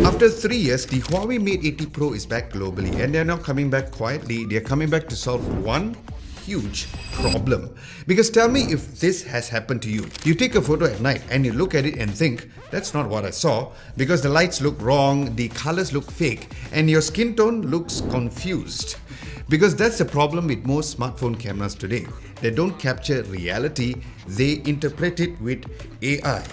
After 3 years, the HUAWEI Mate 80 Pro is back globally, and they're not coming back quietly. They're coming back to solve one huge problem. Because tell me if this has happened to you. You take a photo at night and you look at it and think, that's not what I saw, because the lights look wrong, the colors look fake, and your skin tone looks confused. Because that's the problem with most smartphone cameras today. They don't capture reality, they interpret it with AI.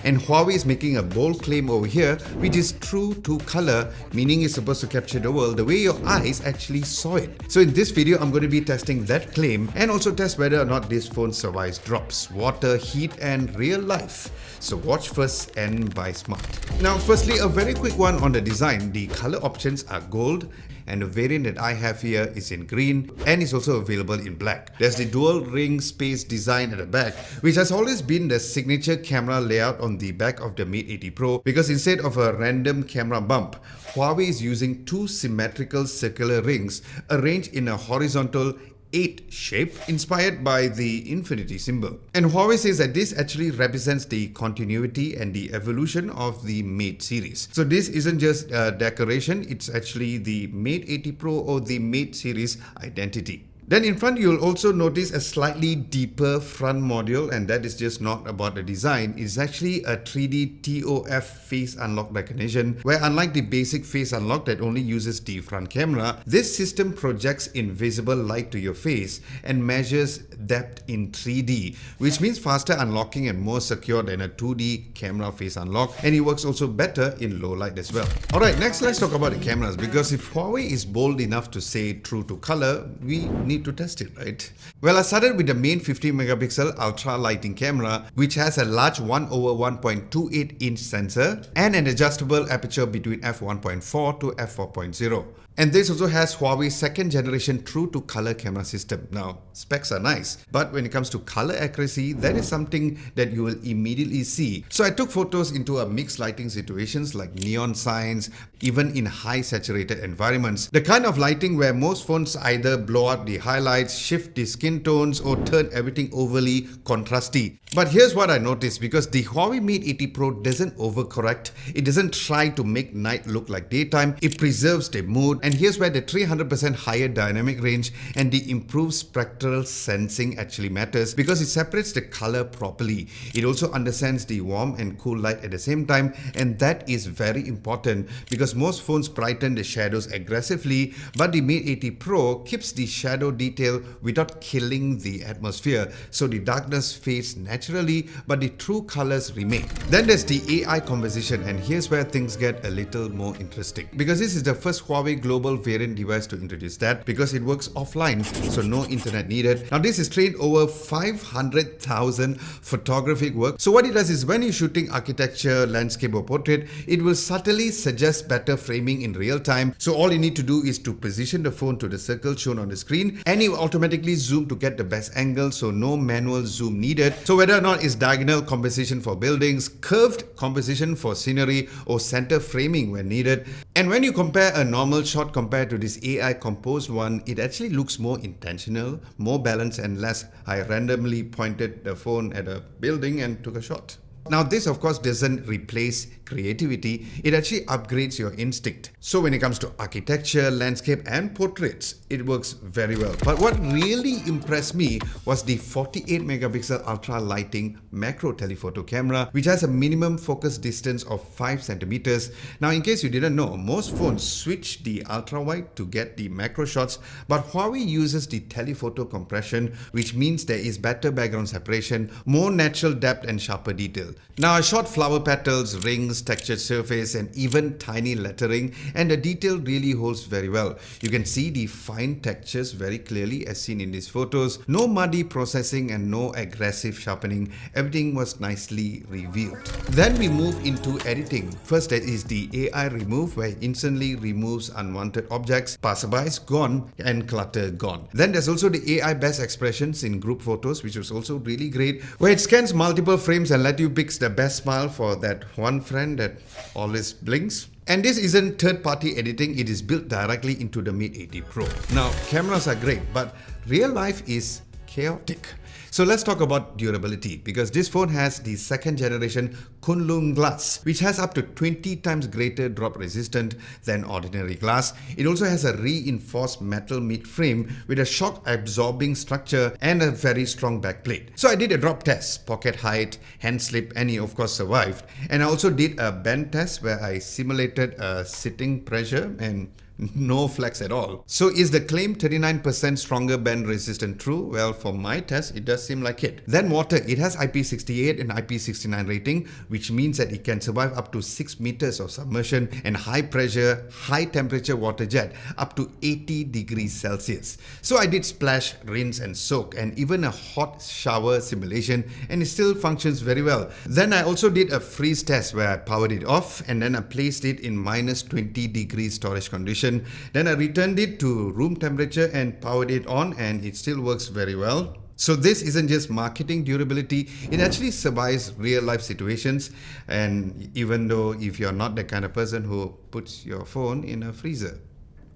And HUAWEI is making a bold claim over here, which is true to color, meaning it's supposed to capture the world the way your eyes actually saw it. So in this video, I'm going to be testing that claim and also test whether or not this phone survives drops, water, heat and real life. So watch first and buy smart. Now firstly, a very quick one on the design. The color options are gold, and the variant that I have here is in green and is also available in black. There's the dual ring space design at the back, which has always been the signature camera layout on the back of the Mate 80 Pro, because instead of a random camera bump, HUAWEI is using two symmetrical circular rings arranged in a horizontal 8 shape inspired by the infinity symbol. And HUAWEI says that this actually represents the continuity and the evolution of the Mate series. So this isn't just a decoration, it's actually the Mate 80 Pro or the Mate series identity. Then in front, you'll also notice a slightly deeper front module, and that is just not about the design. It's actually a 3D TOF face unlock recognition, where unlike the basic face unlock that only uses the front camera, this system projects invisible light to your face and measures depth in 3D, which means faster unlocking and more secure than a 2D camera face unlock, and it works also better in low light as well. Alright, next let's talk about the cameras, because if HUAWEI is bold enough to say true to color, we need to test it, right? Well, I started with the main 50 megapixel ultra lighting camera, which has a large 1/1.28 inch sensor and an adjustable aperture between f1.4 to f4.0. And this also has HUAWEI's second generation true to color camera system. Now, specs are nice, but when it comes to color accuracy, that is something that you will immediately see. So I took photos into a mixed lighting situations like neon signs, even in high saturated environments. The kind of lighting where most phones either blow out the highlights, shift the skin tones, or turn everything overly contrasty. But here's what I noticed, because the HUAWEI Mate 80 Pro doesn't overcorrect, it doesn't try to make night look like daytime, it preserves the mood. And here's where the 300% higher dynamic range and the improved spectral sensing actually matters, because it separates the color properly. It also understands the warm and cool light at the same time, and that is very important because most phones brighten the shadows aggressively, but the Mate 80 Pro keeps the shadow detail without killing the atmosphere. So the darkness fades naturally, but the true colors remain. Then there's the AI composition, and here's where things get a little more interesting, because this is the first HUAWEI global variant device to introduce that, because it works offline, so no internet needed. Now this is trained over 500,000 photographic work. So what it does is, when you're shooting architecture, landscape or portrait, it will subtly suggest better framing in real time. So all you need to do is to position the phone to the circle shown on the screen, and it will automatically zoom to get the best angle, so no manual zoom needed. So whether or not it's diagonal composition for buildings, curved composition for scenery, or center framing when needed. And when you compare a normal shot compared to this AI composed one, it actually looks more intentional, more balanced and less I randomly pointed the phone at a building and took a shot. Now this of course doesn't replace creativity, it actually upgrades your instinct. So when it comes to architecture, landscape and portraits, it works very well. But what really impressed me was the 48 megapixel ultra lighting macro telephoto camera, which has a minimum focus distance of 5 centimeters. Now in case you didn't know, most phones switch the ultra wide to get the macro shots, but HUAWEI uses the telephoto compression, which means there is better background separation, more natural depth and sharper detail. Now I shot flower petals, rings, textured surface and even tiny lettering, and the detail really holds very well. You can see the fine textures very clearly as seen in these photos. No muddy processing and no aggressive sharpening. Everything was nicely revealed. Then we move into editing. First, there is the AI remove, where it instantly removes unwanted objects, passerbys gone and clutter gone. Then there's also the AI best expressions in group photos, which was also really great, where it scans multiple frames and let you pick the best smile for that one friend that always blinks. And this isn't third-party editing, it is built directly into the Mate 80 Pro. Now, cameras are great, but real life is chaotic. So let's talk about durability, because this phone has the second generation Kunlun Glass, which has up to 20 times greater drop resistant than ordinary glass. It also has a reinforced metal mid-frame with a shock absorbing structure and a very strong backplate. So I did a drop test, pocket height, hand slip, and it of course survived. And I also did a bend test where I simulated a sitting pressure and no flex at all. So is the claim 39% stronger bend resistant true? Well, for my test, it does seem like it. Then water, it has IP68 and IP69 rating, which means that it can survive up to 6 meters of submersion and high pressure, high temperature water jet up to 80 degrees Celsius. So I did splash, rinse and soak and even a hot shower simulation, and it still functions very well. Then I also did a freeze test where I powered it off and then I placed it in minus 20 degrees storage condition. Then I returned it to room temperature and powered it on, and it still works very well. So this isn't just marketing durability, it actually survives real life situations. And even though if you're not the kind of person who puts your phone in a freezer,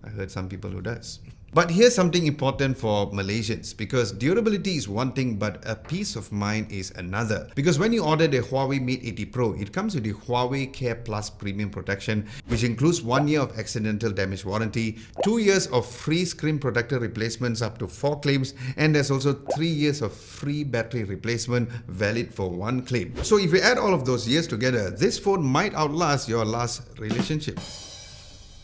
I heard some people who does. But here's something important for Malaysians, because durability is one thing but a peace of mind is another. Because when you order the HUAWEI Mate 80 Pro, it comes with the HUAWEI Care Plus Premium Protection, which includes 1 year of accidental damage warranty, 2 years of free screen protector replacements up to 4 claims, and there's also 3 years of free battery replacement valid for 1 claim. So if you add all of those years together, this phone might outlast your last relationship.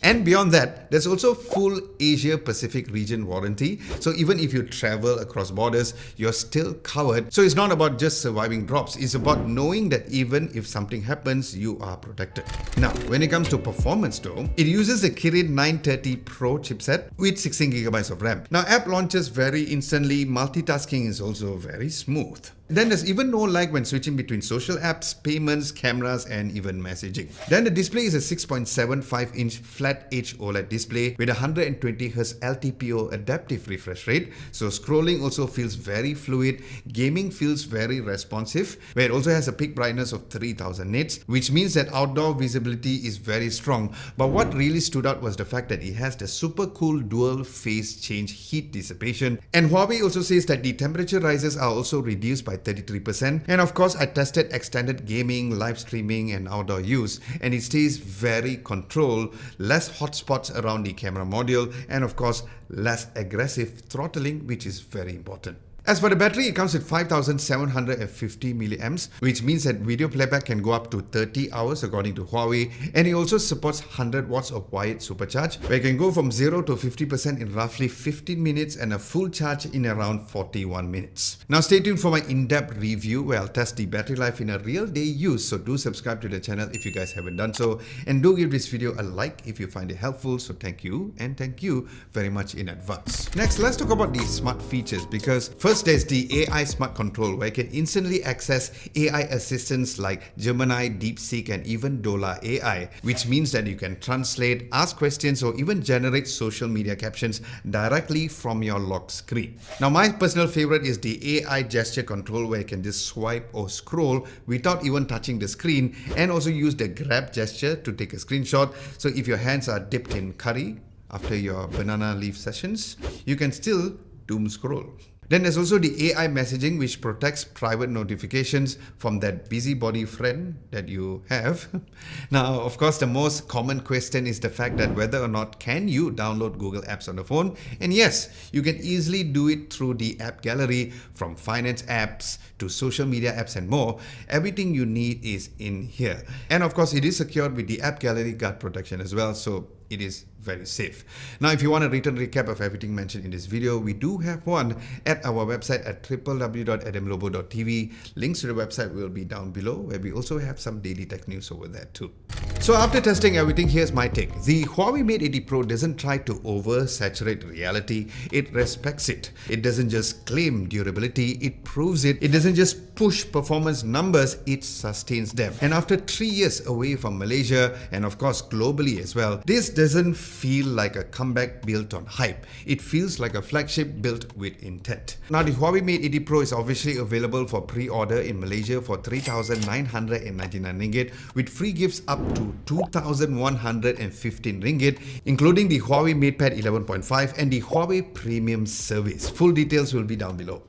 And beyond that, there's also full Asia Pacific region warranty. So even if you travel across borders, you're still covered. So it's not about just surviving drops. It's about knowing that even if something happens, you are protected. Now, when it comes to performance though, it uses the Kirin 930 Pro chipset with 16GB of RAM. Now, app launches very instantly. Multitasking is also very smooth. Then there's even no lag when switching between social apps, payments, cameras, and even messaging. Then the display is a 6.75-inch flat-edge OLED display with 120Hz LTPO adaptive refresh rate. So scrolling also feels very fluid. Gaming feels very responsive, where it also has a peak brightness of 3000 nits, which means that outdoor visibility is very strong. But what really stood out was the fact that it has the super cool dual phase change heat dissipation. And Huawei also says that the temperature rises are also reduced by 33%. And of course, I tested extended gaming, live streaming and outdoor use, and it stays very controlled, less hotspots around the camera module, and of course, less aggressive throttling, which is very important. As for the battery, it comes with 5750 milliamps, which means that video playback can go up to 30 hours according to Huawei, and it also supports 100 watts of wired supercharge, where it can go from 0 to 50% in roughly 15 minutes and a full charge in around 41 minutes. Now stay tuned for my in-depth review where I'll test the battery life in a real day use, so do subscribe to the channel if you guys haven't done so, and do give this video a like if you find it helpful, so thank you, and thank you very much in advance. Next, let's talk about the smart features, because first there's the AI Smart Control, where you can instantly access AI assistants like Gemini, DeepSeek, and even Dola AI, which means that you can translate, ask questions, or even generate social media captions directly from your lock screen. Now, my personal favorite is the AI Gesture Control, where you can just swipe or scroll without even touching the screen, and also use the grab gesture to take a screenshot. So if your hands are dipped in curry after your banana leaf sessions, you can still doom scroll. Then there's also the AI messaging, which protects private notifications from that busybody friend that you have. Now, of course, the most common question is the fact that whether or not can you download Google Apps on the phone. And yes, you can easily do it through the app gallery, from finance apps to social media apps and more. Everything you need is in here. And of course, it is secured with the app gallery guard protection as well, so it is very safe. Now, if you want a written recap of everything mentioned in this video, we do have one at our website at www.adamlobo.tv. Links to the website will be down below, where we also have some daily tech news over there too. So after testing everything, here's my take. The HUAWEI Mate 80 Pro doesn't try to oversaturate reality, it respects it. It doesn't just claim durability, it proves it. It doesn't just push performance numbers, it sustains them. And after 3 years away from Malaysia, and of course globally as well, this doesn't feel like a comeback built on hype. It feels like a flagship built with intent. Now, the HUAWEI Mate 80 Pro is obviously available for pre-order in Malaysia for 3,999 ringgit, with free gifts up to 2,115 ringgit, including the HUAWEI MatePad 11.5 and the HUAWEI Premium service. Full details will be down below.